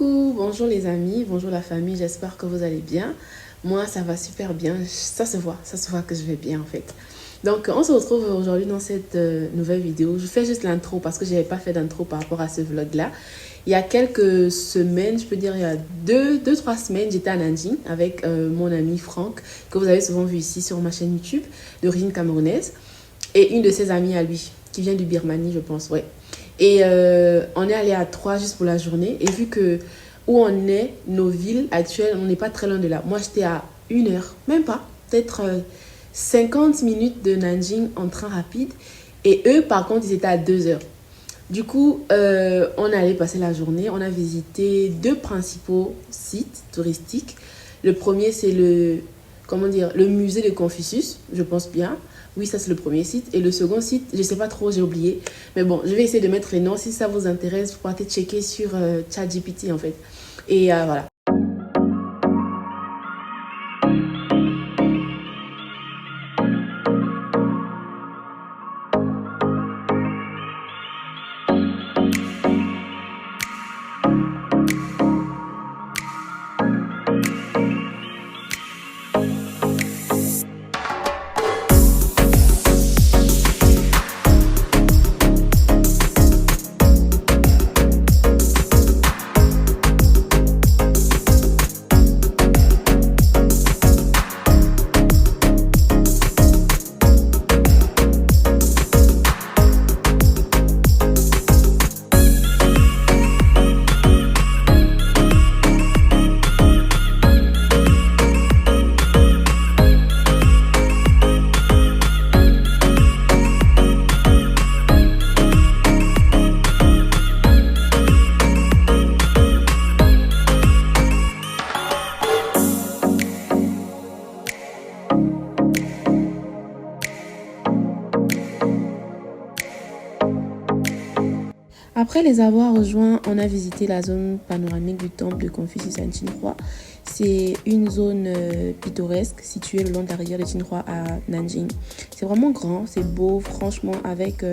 Coucou, bonjour les amis, bonjour la famille, j'espère que vous allez bien. Moi, ça va super bien, ça se voit que je vais bien en fait. Donc, on se retrouve aujourd'hui dans cette nouvelle vidéo. Je fais juste l'intro parce que je n'avais pas fait d'intro par rapport à ce vlog-là. Il y a quelques semaines, je peux dire il y a deux, 3 semaines, j'étais à Nanjing avec mon ami Franck, que vous avez souvent vu ici sur ma chaîne YouTube, d'origine camerounaise, et une de ses amies à lui, qui vient du Birmanie, je pense, ouais. Et on est allé à 3 juste pour la journée. Et vu que où on est, nos villes actuelles, on n'est pas très loin de là. Moi, j'étais à 1 heure, même pas, peut-être 50 minutes de Nanjing en train rapide. Et eux, par contre, ils étaient à 2 heures. Du coup, on est allé passer la journée. On a visité 2 principaux sites touristiques. Le premier, c'est le musée de Confucius, je pense bien. Oui, ça c'est le premier site. Et le second site, je ne sais pas trop, j'ai oublié. Mais bon, je vais essayer de mettre les noms. Si ça vous intéresse, vous pouvez checker sur ChatGPT en fait. Et voilà. Après les avoir rejoints, on a visité la zone panoramique du temple de Confucius à Jinhua. C'est une zone pittoresque située le long de la rivière de Jinhua à Nanjing. C'est vraiment grand, c'est beau, franchement, avec...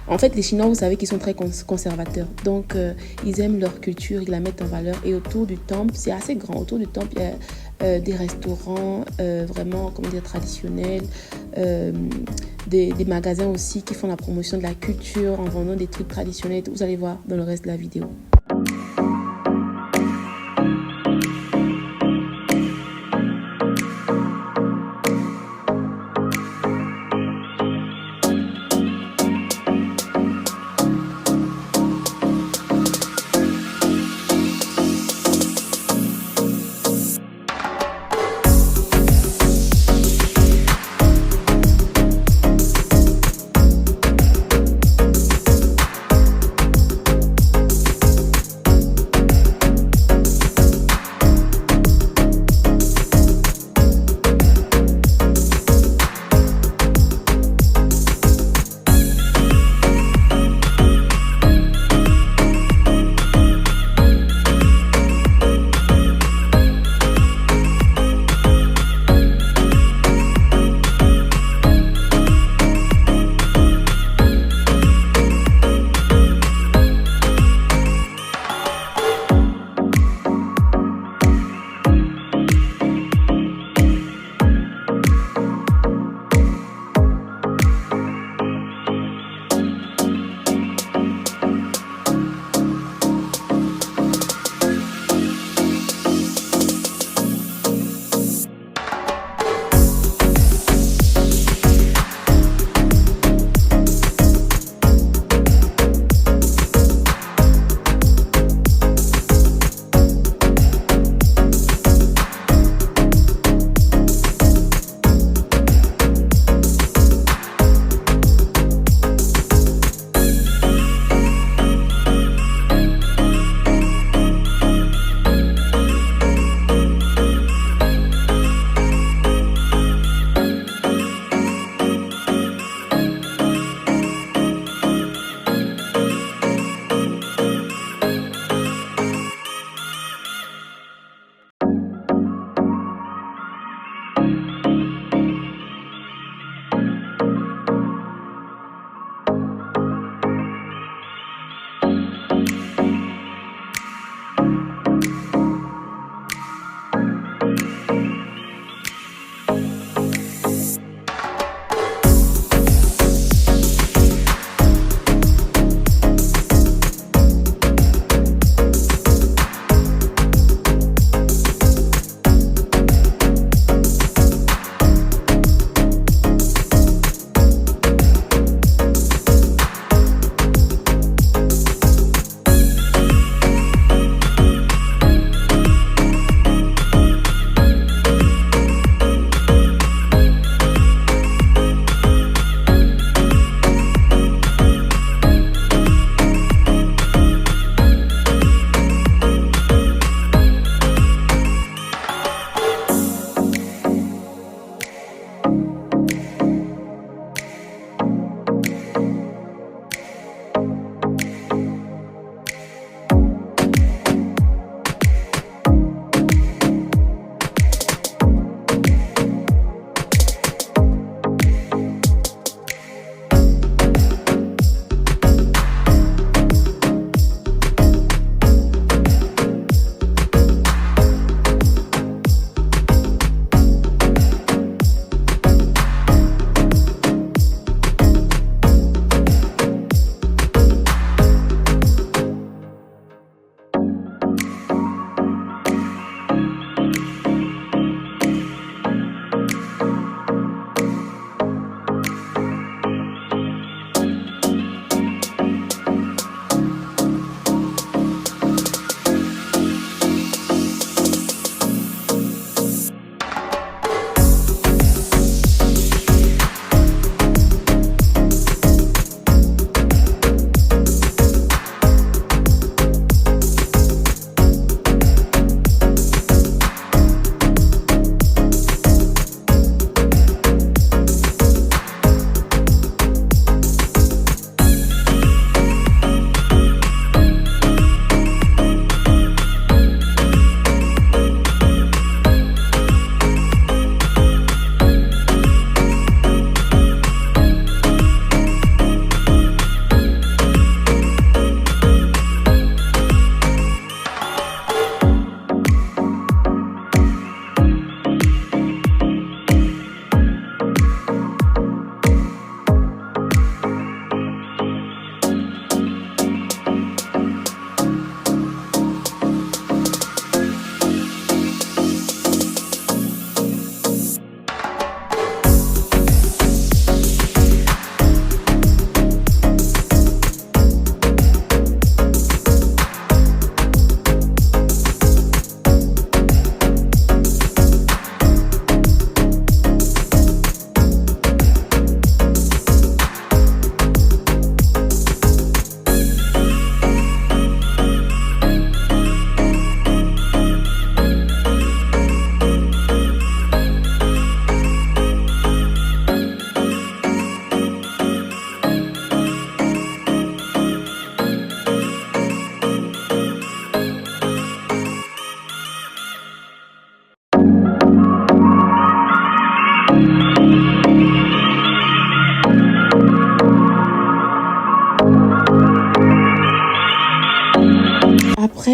En fait, les Chinois, vous savez qu'ils sont très conservateurs. Donc, ils aiment leur culture, ils la mettent en valeur. Et autour du temple, c'est assez grand. Autour du temple, il y a des restaurants vraiment, comment dire, traditionnels. Des magasins aussi qui font la promotion de la culture en vendant des trucs traditionnels. Vous allez voir dans le reste de la vidéo.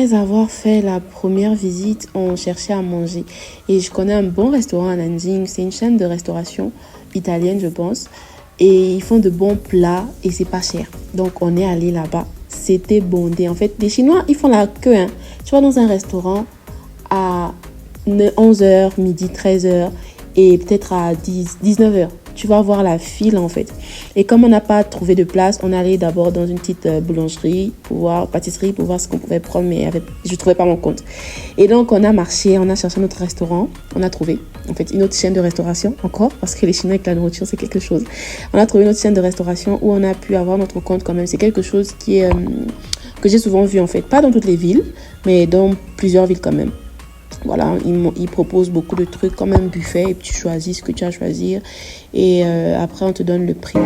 Après avoir fait la première visite, on cherchait à manger. Et je connais un bon restaurant à Nanjing. C'est une chaîne de restauration italienne, je pense. Et ils font de bons plats et c'est pas cher. Donc, on est allé là-bas. C'était bondé. En fait, les Chinois, ils font la queue. Hein. Tu vas dans un restaurant à 11h, midi, 13h et peut-être à 19h. Tu vas voir la file en fait. Et comme on n'a pas trouvé de place, on allait d'abord dans une petite boulangerie, pâtisserie, pour voir ce qu'on pouvait prendre, mais je ne trouvais pas mon compte. Et donc on a marché, on a cherché notre restaurant, on a trouvé en fait une autre chaîne de restauration encore, parce que les Chinois avec la nourriture c'est quelque chose. On a trouvé une autre chaîne de restauration où on a pu avoir notre compte quand même. C'est quelque chose qui est, que j'ai souvent vu en fait, pas dans toutes les villes, mais dans plusieurs villes quand même. Voilà, ils proposent beaucoup de trucs comme un buffet et tu choisis ce que tu as à choisir et après on te donne le prix.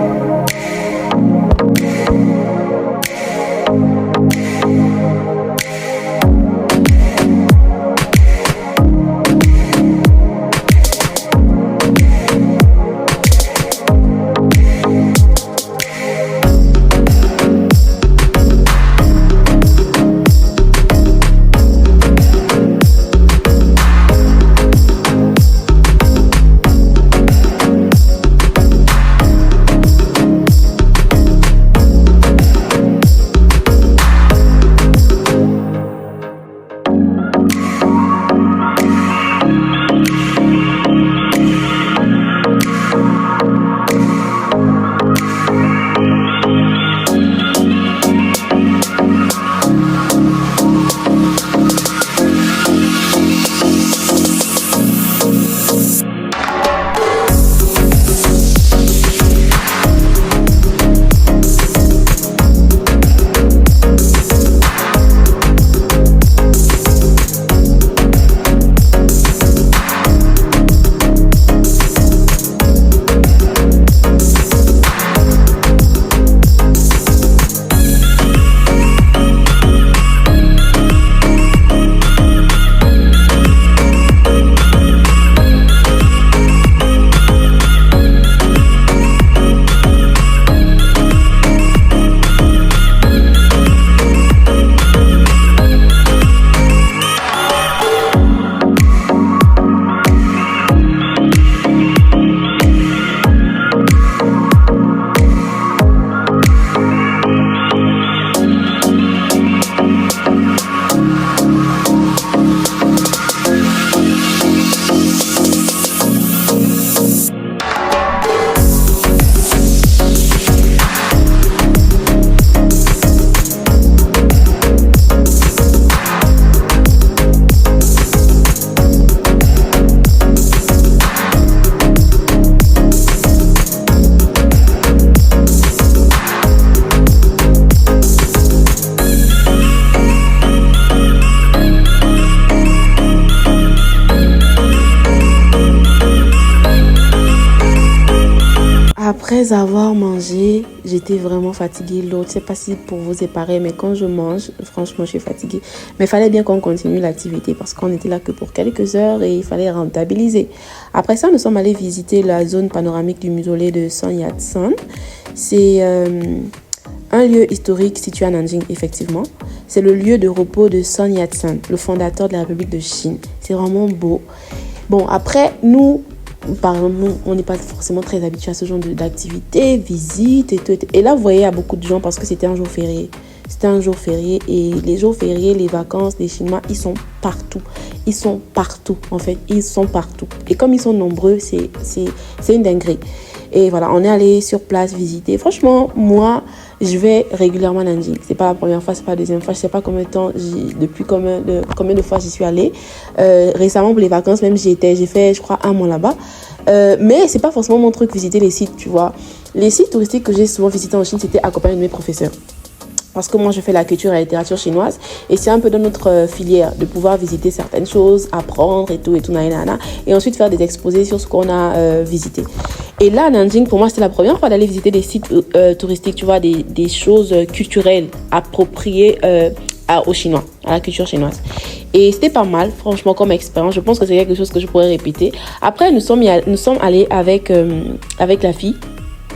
Après avoir mangé, j'étais vraiment fatiguée. L'autre, je sais pas si pour vous c'est pareil, mais quand je mange, franchement, je suis fatiguée. Mais il fallait bien qu'on continue l'activité parce qu'on était là que pour quelques heures et il fallait rentabiliser. Après ça, nous sommes allés visiter la zone panoramique du mausolée de Sun Yat-sen. C'est un lieu historique situé à Nanjing, effectivement. C'est le lieu de repos de Sun Yat-sen, le fondateur de la République de Chine. C'est vraiment beau. Bon, après, nous, par exemple, on n'est pas forcément très habitués à ce genre d'activité, visite et tout. Et là, vous voyez, il y a beaucoup de gens parce que c'était un jour férié. C'était un jour férié et les jours fériés, les vacances, les Chinois, ils sont partout. Ils sont partout, en fait. Ils sont partout. Et comme ils sont nombreux, c'est une dinguerie. Et voilà, on est allé sur place visiter. Franchement, moi, je vais régulièrement à Nanjing. C'est pas la première fois, c'est pas la deuxième fois. Je sais pas combien de temps, depuis combien de fois j'y suis allée. Récemment, pour les vacances, même j'ai fait, je crois, un mois là-bas. Mais c'est pas forcément mon truc, visiter les sites, tu vois. Les sites touristiques que j'ai souvent visités en Chine, c'était accompagné de mes professeurs. Parce que moi, je fais la culture et la littérature chinoise. Et c'est un peu dans notre filière de pouvoir visiter certaines choses, apprendre et tout, naïnana. Et ensuite faire des exposés sur ce qu'on a visité. Et là, Nanjing, pour moi, c'était la première fois d'aller visiter des sites touristiques, tu vois, des choses culturelles appropriées aux Chinois, à la culture chinoise. Et c'était pas mal, franchement, comme expérience. Je pense que c'est quelque chose que je pourrais répéter. Après, nous sommes allés avec la fille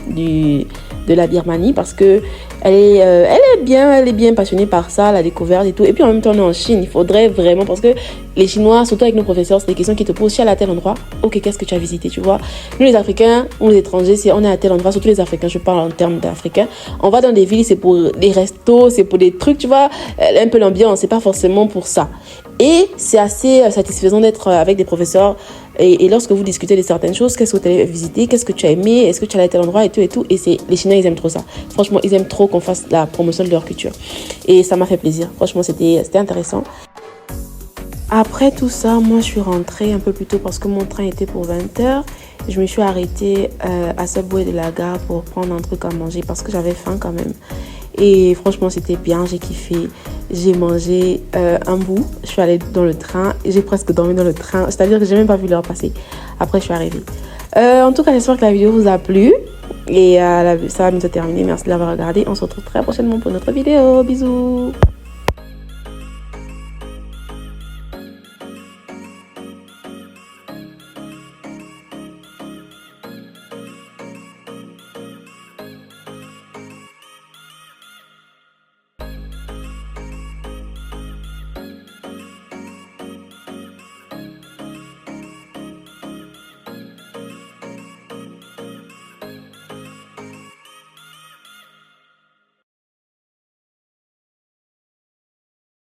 de la Birmanie parce que Elle est bien passionnée par ça, la découverte et tout. Et puis en même temps, on est en Chine. Il faudrait vraiment, parce que les Chinois, surtout avec nos professeurs, c'est des questions qui te posent. Si elle est à tel endroit, ok, qu'est-ce que tu as visité, tu vois. Nous, les Africains ou les étrangers, si on est à tel endroit, surtout les Africains, je parle en termes d'Africains, on va dans des villes, c'est pour des restos, c'est pour des trucs, tu vois, un peu l'ambiance, c'est pas forcément pour ça. Et c'est assez satisfaisant d'être avec des professeurs et lorsque vous discutez de certaines choses, qu'est-ce que tu as visité, qu'est-ce que tu as aimé, est-ce que tu as allé à tel endroit et tout et tout. Et les Chinois, ils aiment trop ça. Franchement, ils aiment trop qu'on fasse la promotion de leur culture. Et ça m'a fait plaisir. Franchement, c'était intéressant. Après tout ça, moi, je suis rentrée un peu plus tôt parce que mon train était pour 20h. Je me suis arrêtée à Subway de la gare pour prendre un truc à manger parce que j'avais faim quand même. Et franchement, c'était bien, j'ai kiffé. J'ai mangé un bout. Je suis allée dans le train et j'ai presque dormi dans le train. C'est-à-dire que j'ai même pas vu l'heure passer. Après, je suis arrivée. En tout cas, j'espère que la vidéo vous a plu. Et ça va bientôt terminer. Merci de l'avoir regardé. On se retrouve très prochainement pour notre vidéo. Bisous.